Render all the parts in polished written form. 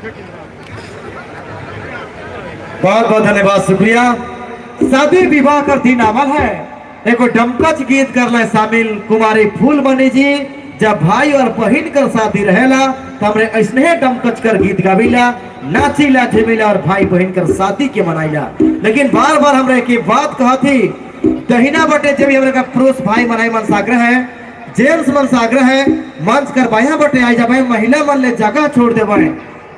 बहुत बहुत धन्यवाद, शुक्रिया। शादी विवाह का दिन आमल है, एगो डमकच गीत करले शामिल कुमारी फूलमणि जी। जब भाई और बहन कर शादी रहेला तो हमरे ऐसने डमकच कर गीत गाविला, नाचिला झूमिला और भाई बहन कर शादी के मनाइला। लेकिन बार बार हमरे की बात कहा थी, दहिना बटे जब हमरे का पुरुष भाई मनाई मन साग्रह है, जेंट्स मन साग्रह है, मंच कर बाया बटे आई जाबे, महिला मन ले जगह छोड़ देबे।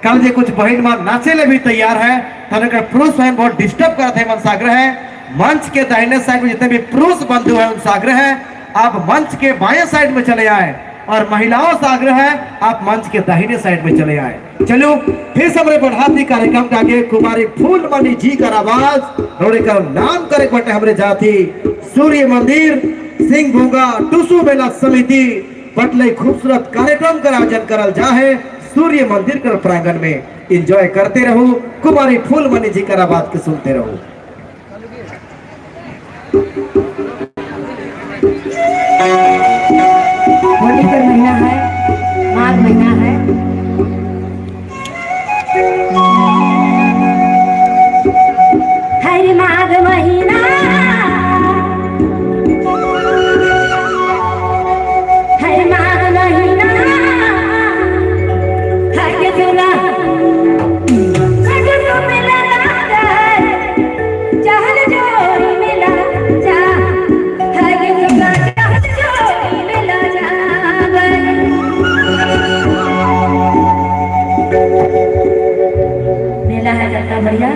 कल जे कुछ बहन मन नाचे ले भी तैयार है, तो पुरुष बहन बहुत डिस्टर्ब करते हैं, मन साग्रह है मंच के दाहिने साइड में जितने भी पुरुष बंधु हैं उनसे आग्रह है आप मंच के बाएं साइड में चले आए, और महिलाओं से आग्रह है आप मंच के दाहिने साइड में चले आए। चलो फिर से हमारे बढ़ाती कार्यक्रम के आगे कुमारी फूलमणि जी का आवाज रोड़े का नाम करे बटे हमारे जाति सूर्य मंदिर सिंह भूंगा टुसु मेला समिति बटले खूबसूरत कार्यक्रम का आयोजन करल जाए सूर्य मंदिर कर प्रांगण में। एंजॉय करते रहो, कुमारी फूलमणि जी का आवाज के सुनते रहो। होली का महीना है, माघ महीना है। हर माघ महीना हर माघ महीना हर तुला मेला है जाता बढ़िया।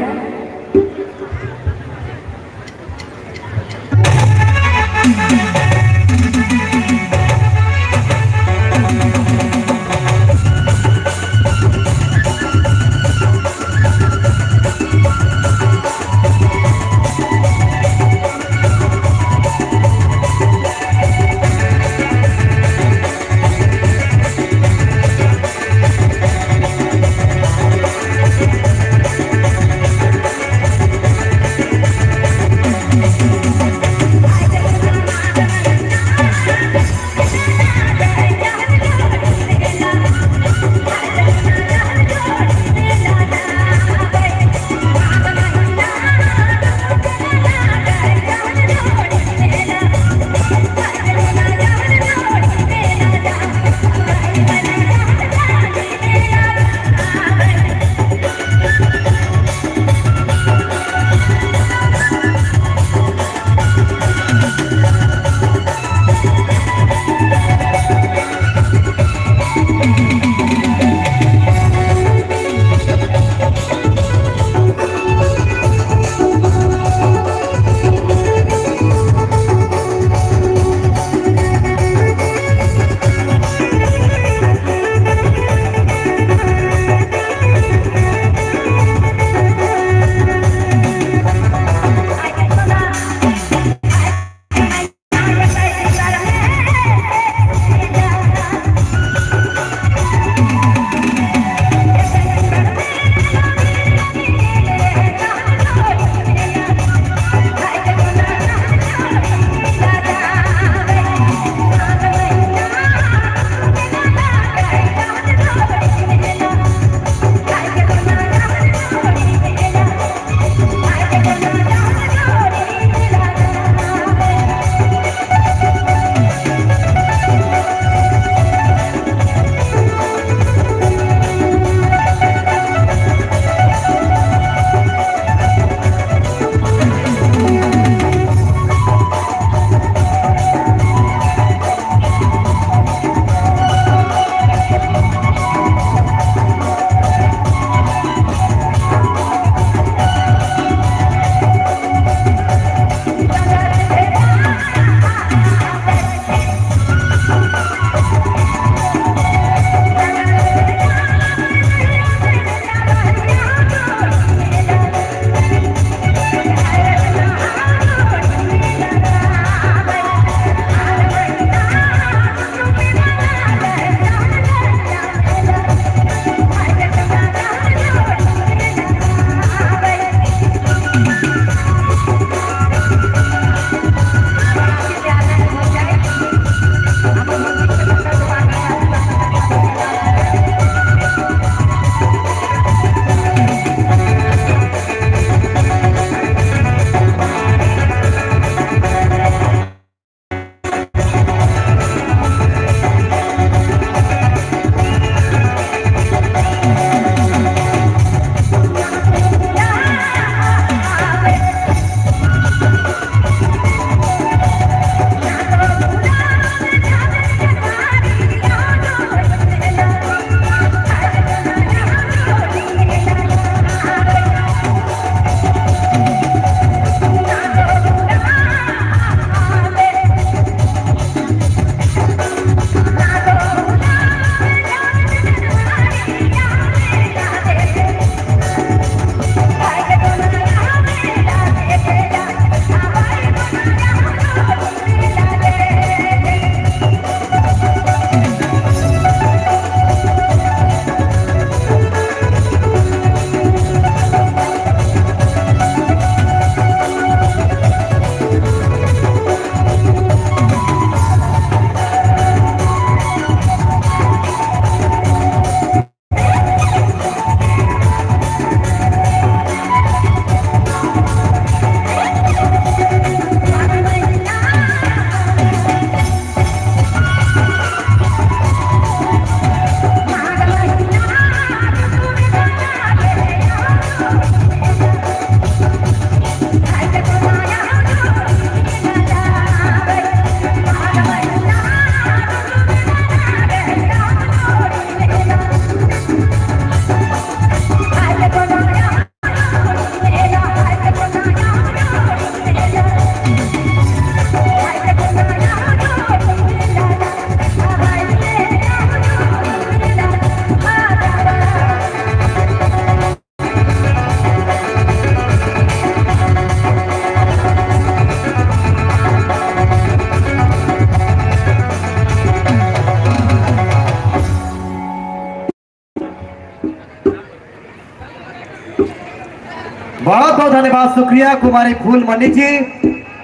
बहुत बहुत धन्यवाद शुक्रिया कुमारी फूलमणि जी।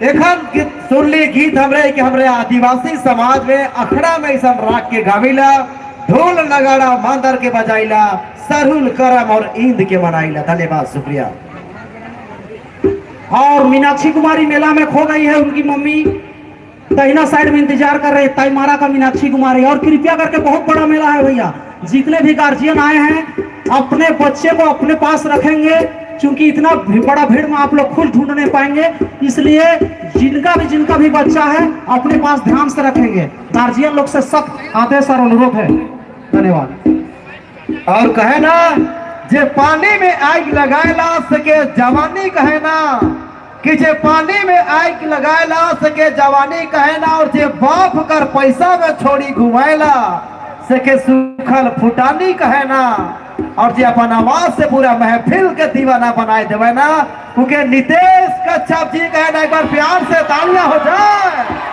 एखन गीत सुनली गीत हमरे कि हमरे आदिवासी समाज में अखड़ा में ऐसा राग के गाविला, ढोल नगाड़ा मांदर के बजाइला, सरहुल करम और ईंद के मनाइला। धन्यवाद शुक्रिया। और मीनाक्षी कुमारी मेला में खो गई है, उनकी मम्मी तहिना साइड में इंतजार कर रहे ताईमारा का मीनाक्षी कुमारी। और कृपया करके बहुत बड़ा मेला है भैया, जितने भी गार्जियन आए हैं अपने बच्चे को अपने पास रखेंगे, क्योंकि इतना बड़ा भीड़ में आप लोग खुद ढूंढ नहीं पाएंगे, इसलिए जिनका भी बच्चा है अपने पास ध्यान से रखेंगे। गार्जियन लोग से सख्त आदेश और अनुरोध है। धन्यवाद। और कहे ना जे पानी में आग लगाएला सके जवानी कहे ना, कि जे पानी में आग लगाएला सके जवानी कहे ना, और जे बाप कर पैसा में छोड़ी घुमाएला सके सुखल फुटानी कहे ना, और जे अपन आवाज से पूरा महफिल के दीवाना बनाए देवे ना, क्योंकि नितेश कच्छप जी कहे ना, एक बार प्यार से तालियां हो जाए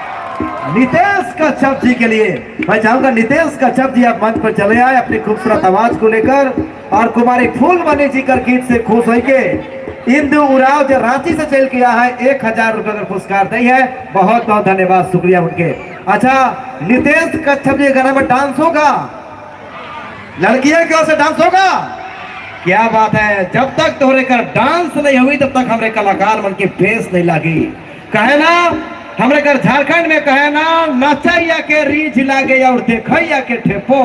नितेश कच्छप जी के लिए। मैं चाहूंगा नितेश कच्छप जी आप मंच पर चले आए अपनी खूबसूरत आवाज को लेकर, और कुमारी फूलमणि जी कर गीत से खुश होके इंदु उराव जो रांची से चल के आया है 1000 रुपए का पुरस्कार दी है। बहुत बहुत धन्यवाद शुक्रिया उनके। अच्छा नितेश कच्छप जी गाना में डांस होगा, लड़कियों की ओर से डांस होगा, क्या बात है। जब तक तोहरे कर डांस नहीं हुई तब तक हमारे कलाकार मन की फेस नहीं लगी। कहे ना हमारे कर झारखंड में कहे ना नचैया के रीझ लागे और देखैया के ठेपो,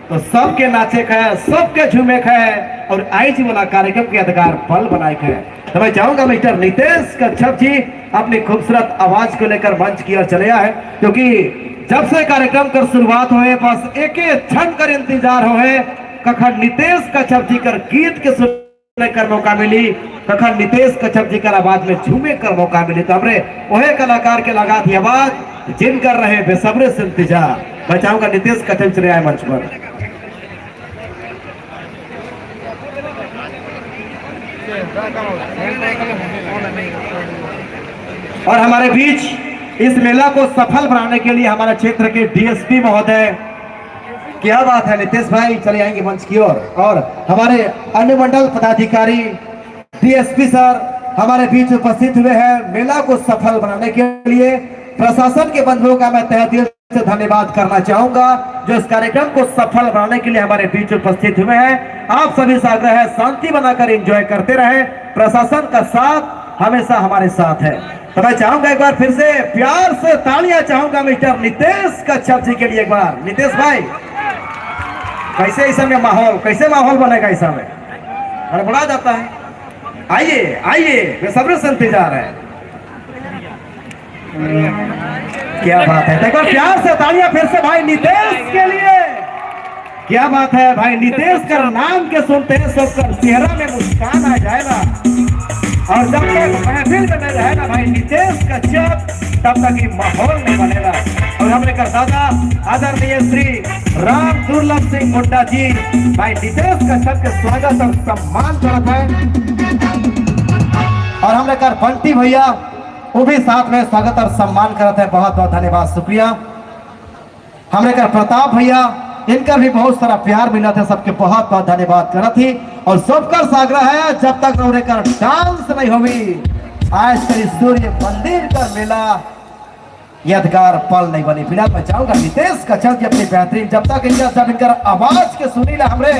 तो सबके नाचे का है, सबके झूमे का है, और आईजी वाला कार्यक्रम के यादगार पल बनाए है। तो मैं चाहूंगा मिस्टर नितेश कच्छप जी अपनी खूबसूरत आवाज को लेकर मंच की ओर चले आए, क्योंकि जब से कार्यक्रम कर शुरुआत हुए बस एक क्षण कर इंतजार हुए कखन नितेश कच्छप जी कर गीत के सुनने कर मौका मिली, कखन नितेश कच्छप जी कर आवाज में झूमे कर मौका मिली। तो हमरे वही कलाकार के लगा थी आवाज जिन कर रहे बेसब्रे से इंतजार। मैं चाहूंगा नितेश कच्छप चले आए मंच पर। और हमारे बीच इस मेला को सफल बनाने के लिए हमारे क्षेत्र के डीएसपी महोदय, क्या बात है नितेश भाई चले आएंगे मंच की ओर, और हमारे अन्य मंडल पदाधिकारी डीएसपी सर हमारे बीच उपस्थित हुए हैं। मेला को सफल बनाने के लिए प्रशासन के बंधुओं का मैं तहे दिल से धन्यवाद करना चाहूंगा, जो इस कार्यक्रम को सफल बनाने के लिए हमारे बीच उपस्थित हुए हैं। आप सभी से आग्रह है शांति बनाकर एंजॉय करते रहे, प्रशासन का साथ हमेशा हमारे साथ है। तो मैं चाहूंगा एक बार फिर से प्यार से तालियां चाहूंगा मिस्टर नितेश कच्छप जी के लिए। एक बार नितेश भाई कैसे इस समय माहौल, कैसे माहौल बनेगा इस समय, गड़बड़ा जाता है। आइए आइए बेसब्री से इंतजार है। क्या बात है, देखो प्यार से तालियां फिर से भाई नितेश के लिए। क्या बात है भाई, नितेश का नाम के सुनते हैं सबका चेहरा में मुस्कान आ जाएगा, और जब तक महफिल में नहीं रहेगा भाई नितेश कच्छप तब तक ये माहौल नहीं बनेगा। और हमने कर दादा आदरणीय श्री राम दुर्लभ सिंह मुंडा जी भाई नितेश कच्छप के स्वागत और सम्मान करते हैं, और हमने कर बंटी भैया वो भी साथ में स्वागत और सम्मान करते हैं। बहुत बहुत धन्यवाद शुक्रिया। हमने कर प्रताप भैया, इनका भी बहुत सारा प्यार मिला था, सबके बहुत बहुत धन्यवाद करा थी। और सबका आग्रह है जब तक उन्हें कर डांस नहीं होगी आज करी सूर्य मंदिर का मेला यादगार पल नहीं बनी। फिलहाल मैं चाहूंगा नितेश कच्छप जी अपनी बेहतरीन, जब तक जब इनका आवाज के सुनी ला हमरे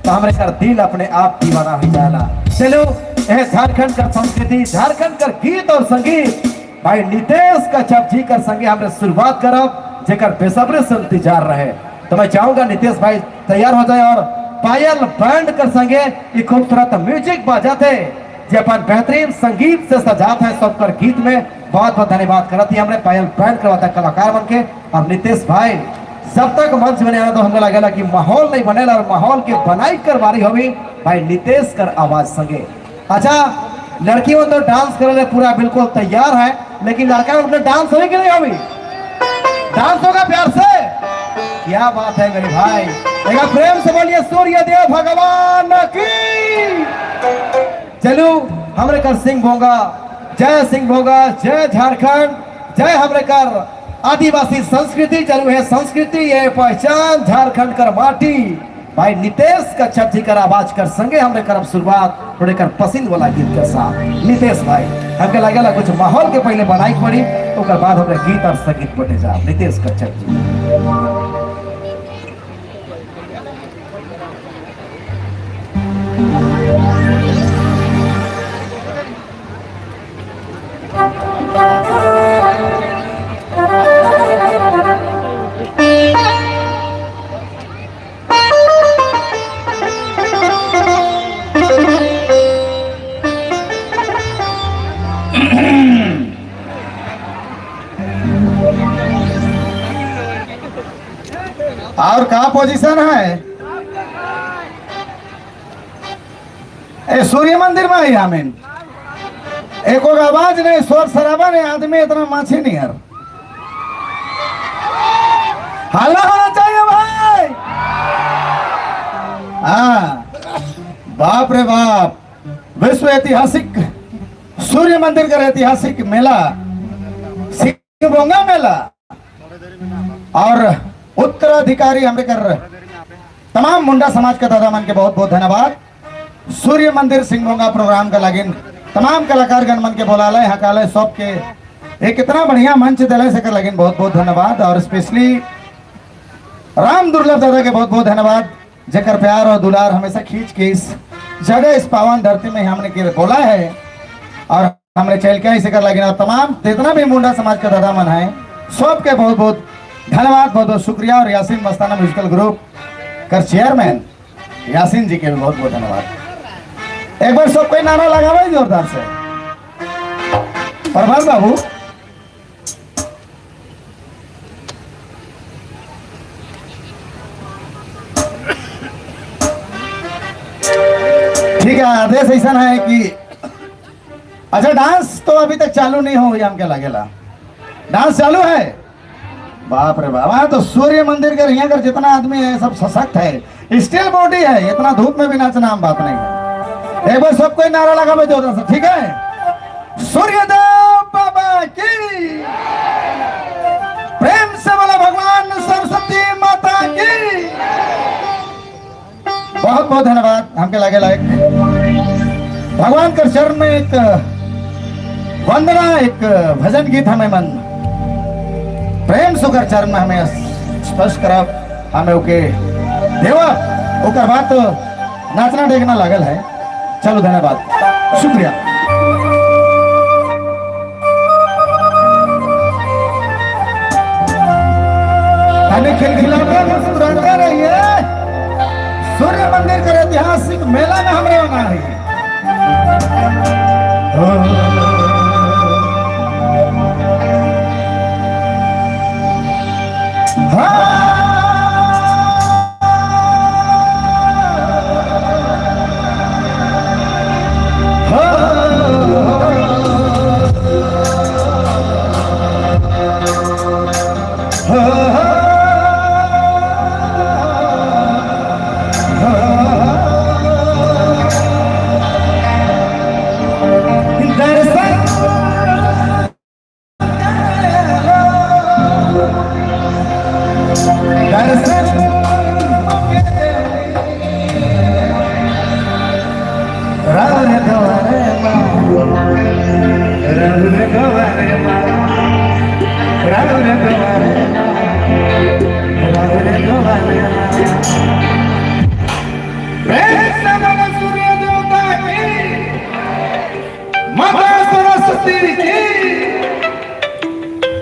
तो हमरे कर दिल अपने आप दीवाना हो जाएगा। चलो यह झारखंड का संस्कृति, झारखंड का गीत और संगीत भाई नितेश कच्छप जी कर संगे हमने शुरुआत करब जेकर बेसब्री से इंतजार रहे। तो मैं चाहूंगा नितेश भाई तैयार हो जाए, और पायल बैंड कर संगे ये खूबसूरत म्यूजिक बजाते जपान बेहतरीन संगीत से सजाते हैं सबकर गीत में। बहुत बहुत धन्यवाद करती है हमने पायल बैंड करवाता कलाकार बन के। और नितेश भाई जब तक मंच में आना तो हमें लगेगा कि माहौल नहीं बनेगा, और माहौल के बनाई कर बारी होगी भाई नितेश कर आवाज संगे। अच्छा लड़कियों तो डांस करने पूरा बिल्कुल तैयार है, लेकिन लड़का उनका डांस होगी कि नहीं होगी? डांस होगा प्यार से। क्या बात है मेरे भाई, एक प्रेम से बोलिए सूर्य देव भगवान की। चलो हमरे कर सिंह भोगा, जय सिंह भोगा, जय झारखंड, जय हमरे कर आदिवासी संस्कृति। चलू है संस्कृति है पहचान झारखंड कर माटी, भाई नितेश का छठ जी कर आवाज कर संगे हमरे करब शुरुआत थोड़े कर पसंद वाला गीत के साथ। नितेश भाई हमके लगेला कुछ माहौल के पहले बनाई पड़ी, ओकर बाद हमरे गीत और संगीत बने जा। नितेश का छठ जी और कहा पोजीशन है? ए सूर्य मंदिर में ही आमीन। एक और आवाज नहीं, शोर शराबा नहीं, आदमी इतना माछी नहीं यार। हल्ला होना चाहिए भाई। हाँ बाप रे बाप, विश्व ऐतिहासिक सूर्य मंदिर का ऐतिहासिक मेला सिंहभोंगा मेला और उत्तराधिकारी हमरे कर तमाम मुंडा समाज के दादा मन के बहुत बहुत धन्यवाद। सूर्य मंदिर सिंहभोंगा प्रोग्राम का लगिन तमाम कलाकार गण मन के बोलालय हकालय सब के एक इतना बढ़िया मंच दिले से कर लगिन बहुत बहुत धन्यवाद। और स्पेशली राम दुर्लभ दादा के बहुत बहुत धन्यवाद, जेकर प्यार और दुलार हमेशा खींच के इस जगह इस पावन धरती में हमने के बोला है और हमने चल के इसे कर लगिन। और तमाम जितना भी मुंडा समाज का दादा मन है सबके बहुत बहुत धन्यवाद, बहुत बहुत शुक्रिया। और यासीन मस्ताना म्यूजिकल ग्रुप कर चेयरमैन यासीन जी के भी बहुत बहुत धन्यवाद। एक बार सब कोई नारा लगावा जोरदार से। प्रभात बाबू ठीक है, आदेश ऐसा है कि अच्छा डांस तो अभी तक चालू नहीं हो गया, हमके लगेला डांस चालू है। बाप रे बाप, तो सूर्य मंदिर के यहाँ कर जितना आदमी है सब सशक्त है, स्टील बॉडी है, इतना धूप में भी नाचना आम बात नहीं है। एक बार सब कोई नारा लगा जोरदार से, ठीक है? सूर्यदेव बाबा की प्रेम से बोला भगवान सरस्वती माता की बहुत बहुत धन्यवाद। हमके लगे लायक भगवान के चरण में एक वंदना, एक भजन गीत हमें मन प्रेम सुकर चरण में हमें स्पर्श करब, हमें ओके देवा ओकर बात नाचना देखना लागल है। चलो धन्यवाद, शुक्रिया। खिलखिलाते मुस्कुराते रहिए, सूर्य मंदिर के ऐतिहासिक मेला में हमरे आना है।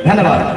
धन्यवाद।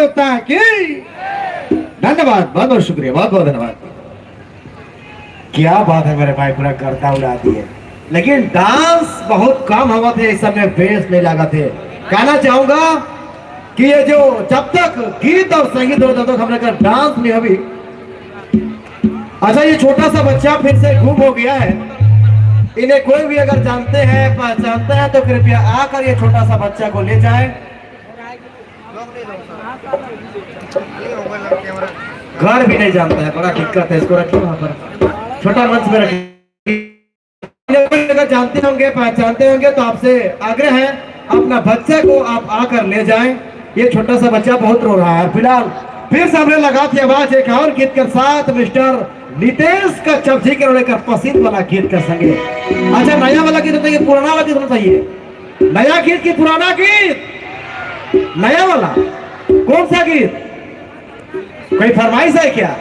देवता की धन्यवाद, बहुत बहुत शुक्रिया, बहुत बहुत धन्यवाद। क्या बात है मेरे भाई, पूरा गर्दा उड़ा दिए। लेकिन डांस बहुत कम हुआ थे इस समय, बेस नहीं लगा थे। कहना चाहूंगा कि ये जो जब तक गीत और संगीत हो तब तक हमने कहा डांस नहीं अभी। अच्छा, ये छोटा सा बच्चा फिर से गुम हो गया है। इन्हें कोई भी अगर जानते हैं, पहचानते हैं तो कृपया आकर ये छोटा सा बच्चा को ले जाए। घर भी नहीं जानता है, बड़ा दिक्कत है। इसको रखिए वहां पर, छोटा मंच में रखिए। अगर जानते होंगे, पहचानते होंगे तो आपसे आग्रह है अपना बच्चे को आप आकर ले जाएं। ये छोटा सा बच्चा बहुत रो रहा है। फिलहाल फिर से हमने लगा थी आवाज एक और गीत के साथ मिस्टर नितेश का चपजी के रोने का पसंद वाला गीत कर संगे। अच्छा, नया वाला गीत होता है, पुराना वाला गीत होना चाहिए। नया गीत की पुराना गीत, नया वाला कौन सा गीत? कोई फरमाइश है क्या?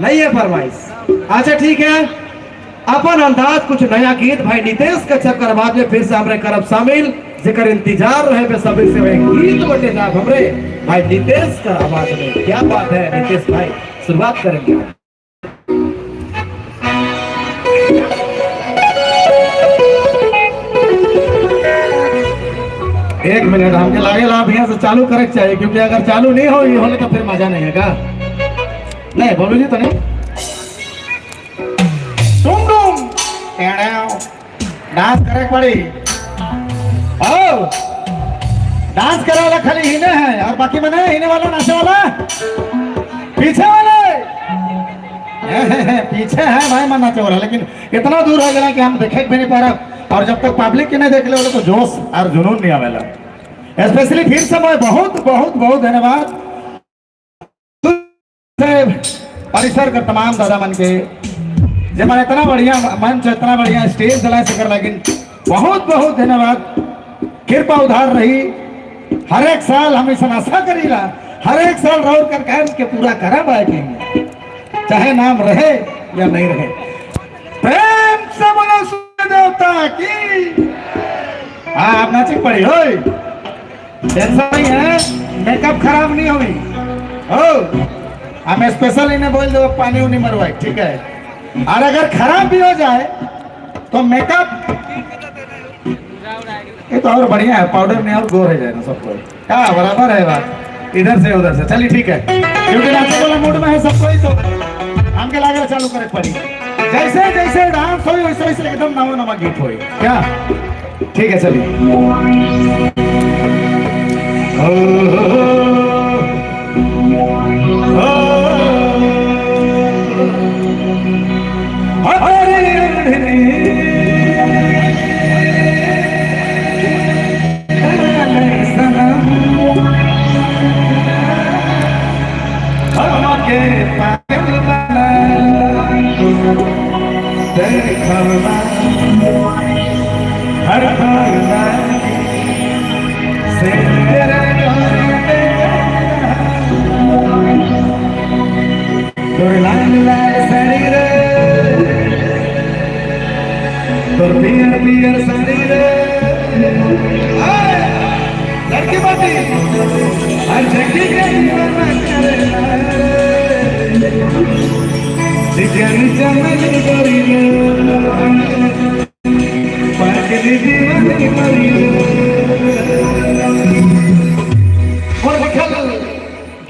नहीं है फरमाइश। अच्छा ठीक है, अपन अंदाज कुछ नया गीत भाई नितेश का चक्कर बाद में फिर से हमरे करब शामिल, जेकर इंतजार रहे बेसब्री से वह गीत बटे जाब हमरे भाई नितेश का आवाज में। क्या बात है नितेश भाई, शुरुआत करेंगे। एक मिनट, हमके लागे ला भैया से चालू करे चाहिए, क्योंकि अगर चालू नहीं हो ये होने तो फिर मजा नहीं है का। नहीं बोलो जी तो नहीं। तुम डांस करे पड़ी, ओ डांस करे वाला खाली हिने है और बाकी मने हिने वाला नाचे वाला पीछे वाले पीछे है भाई मन नाचे वाला। लेकिन इतना दूर हो गया कि हम देखे भी नहीं पा रहा, और जब तक पब्लिक के नहीं देख ले तो जोश और जुनून नहीं आवेला। स्पेशली फिर से मैं बहुत बहुत बहुत धन्यवाद परिसर का तमाम दादा मन के, जब मैंने इतना बढ़िया मंच, इतना बढ़िया स्टेज दिलाए सकर, लेकिन बहुत बहुत धन्यवाद। कृपा उधार रही। हर एक साल हम इस आशा करीला, हर एक साल रौर कर कह के पूरा करा पाएंगे, चाहे नाम रहे या नहीं रहे। प्रेम से बोलो सूर्य देवता की। हाँ आप नाचिक पड़ी हो, टेंशन नहीं है, मेकअप खराब नहीं हुई हो। हम स्पेशल इन्हें बोल दो पानी उनी मरवाए, ठीक है। और अगर खराब भी हो जाए तो मेकअप ये तो और बढ़िया है, पाउडर में और गोर हो जाए ना सबको। क्या बराबर है बात, इधर से उधर से। चलिए ठीक है, क्योंकि नाचने वाला मूड में है सबको ही, तो हमके लागे चालू करे पड़ी। जैसे जैसे डांस हो वैसे वैसे एकदम नवा नवा गीत हो। क्या ठीक है, चलिए। लड़की बाती हर जगह के चमन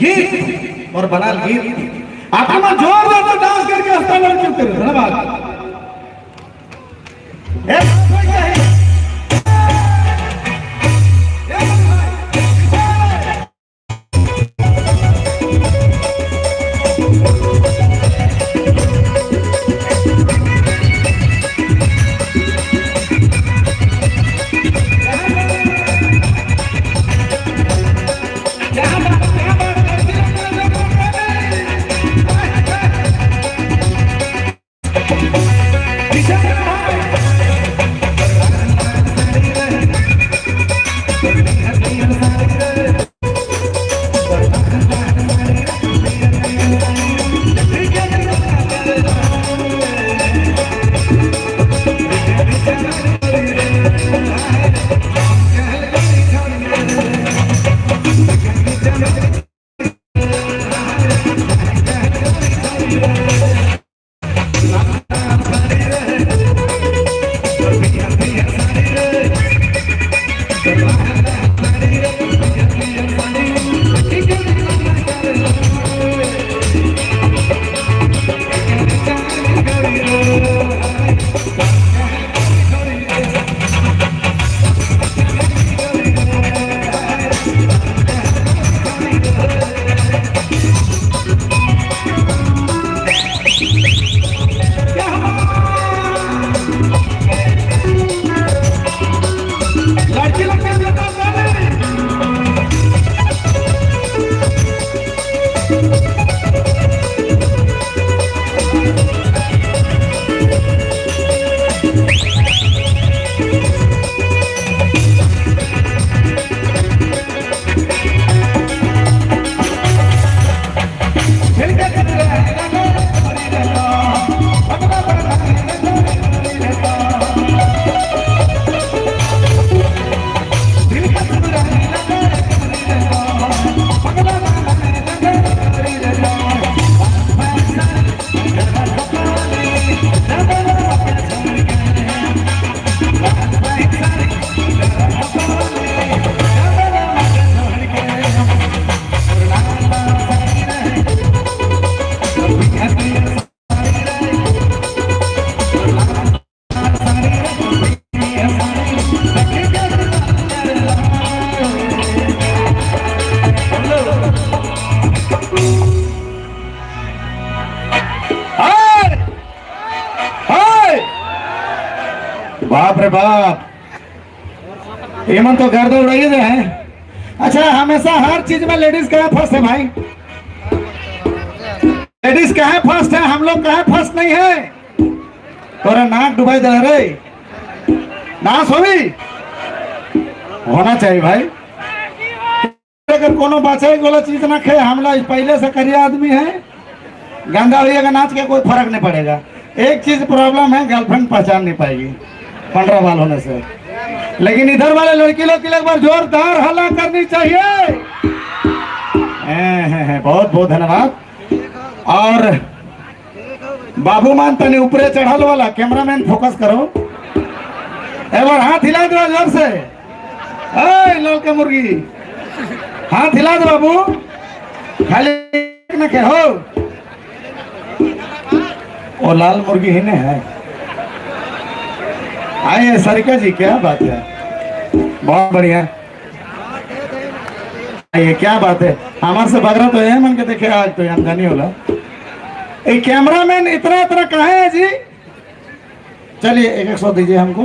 गीत और बना गीत आप जोरदार से डांस करके हस्तांतरण करते हैं। धन्यवाद। बाप रे बाप, ये मन तो गर्द उड़ाइए दे है। अच्छा, हमेशा हर चीज में लेडीज का फर्स्ट है भाई, लेडीज का है फर्स्ट है, हम लोग का है फर्स्ट नहीं है। तोरा नाक डुबाई दे रे, नाश होगी होना चाहिए भाई। अगर कोनो बचे गोला चीज ना खे, हम लोग पहले से करिया आदमी है, गंदा होइएगा नाच के कोई फर्क नहीं पड़ेगा। एक चीज प्रॉब्लम है, गर्लफ्रेंड पहचान नहीं पाएगी 15 बाल होने से। लेकिन इधर वाले लड़की लोग के लिए एक बार जोरदार हल्ला करनी चाहिए। बहुत बहुत धन्यवाद। और बाबू मान तनी ऊपरे चढ़ल वाला कैमरामैन फोकस करो, एक बार हाथ हिला दो जोर से। लड़का मुर्गी हाथ हिला दो बाबू, खाली न के हो। वो लाल मुर्गी ही नहीं है। आइए सरिका जी, क्या बात है, बहुत बढ़िया। आइए, क्या बात है, हमारे से बगरा तो है मन के देखे, आज तो आमदनी होला। एक कैमरामैन इतना इतना कहाँ है जी? चलिए 100 दीजिए हमको,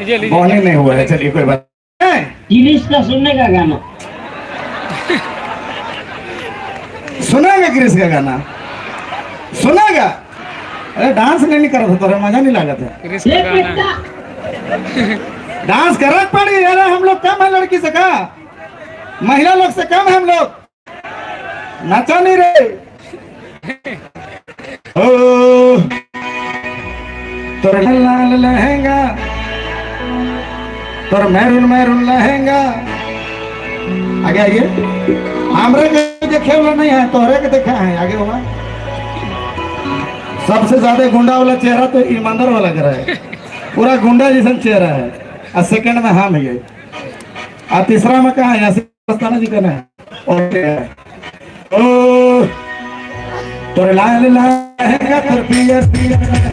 बोनी नहीं हुआ है। चलिए कोई बात नहीं। गिरीश का सुनने का गाना सुनेगा, गिरीश का गाना सुनेगा। अरे डांस नहीं कर रहा था, तो मजा नहीं लगा था। डांस करक पड़ी यार, हम लोग कम है लड़की से का, महिला लोग से कम है हम लोग, नाचा नहीं रहे। ओ तोर लाल लहंगा, तोर मैरून मैरून लहंगा। आगे आइए, हमरे के देखे वाला नहीं है, तोहरे के देखा है। आगे होगा, सबसे ज्यादा गुंडा वाला चेहरा तो ईमानदार वाला करा है, पूरा गुंडा जैसा चेहरा है। और सेकंड में हम है, और तीसरा में कहा है, अस्ताना जी कहना है। ओ तोर लाल लहंगा, तोर पियर पियर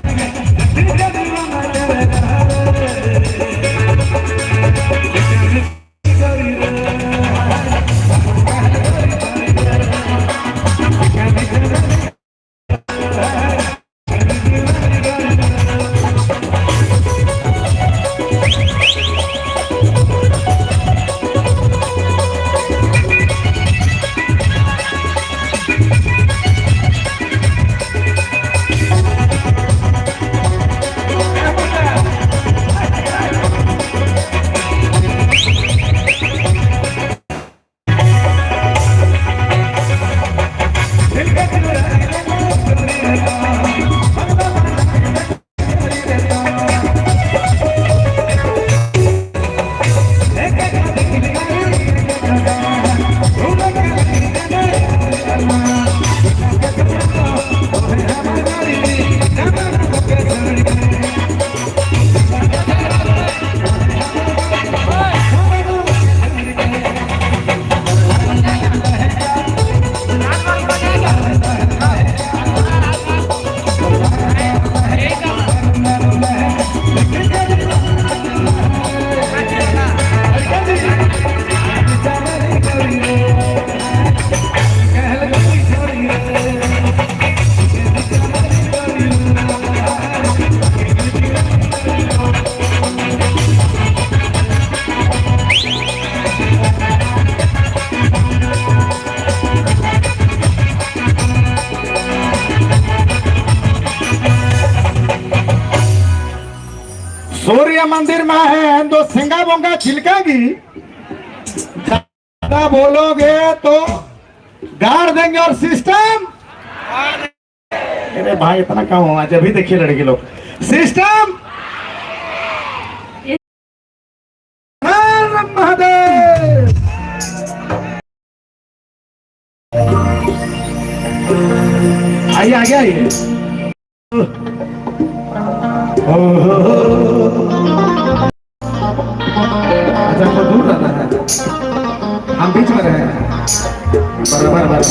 सूर्य मंदिर में है, दो सिंगा बोंगा छिलकेगी, ज्यादा बोलोगे तो गाड़ देंगे। और सिस्टम, अरे भाई इतना कम हुआ, जब भी देखिए लड़की लोग। सिस्टम महादेव, आइए आगे आइए। अच्छा, हमको दूर रहना है, हम बीच में रहे। बराबर बराबर।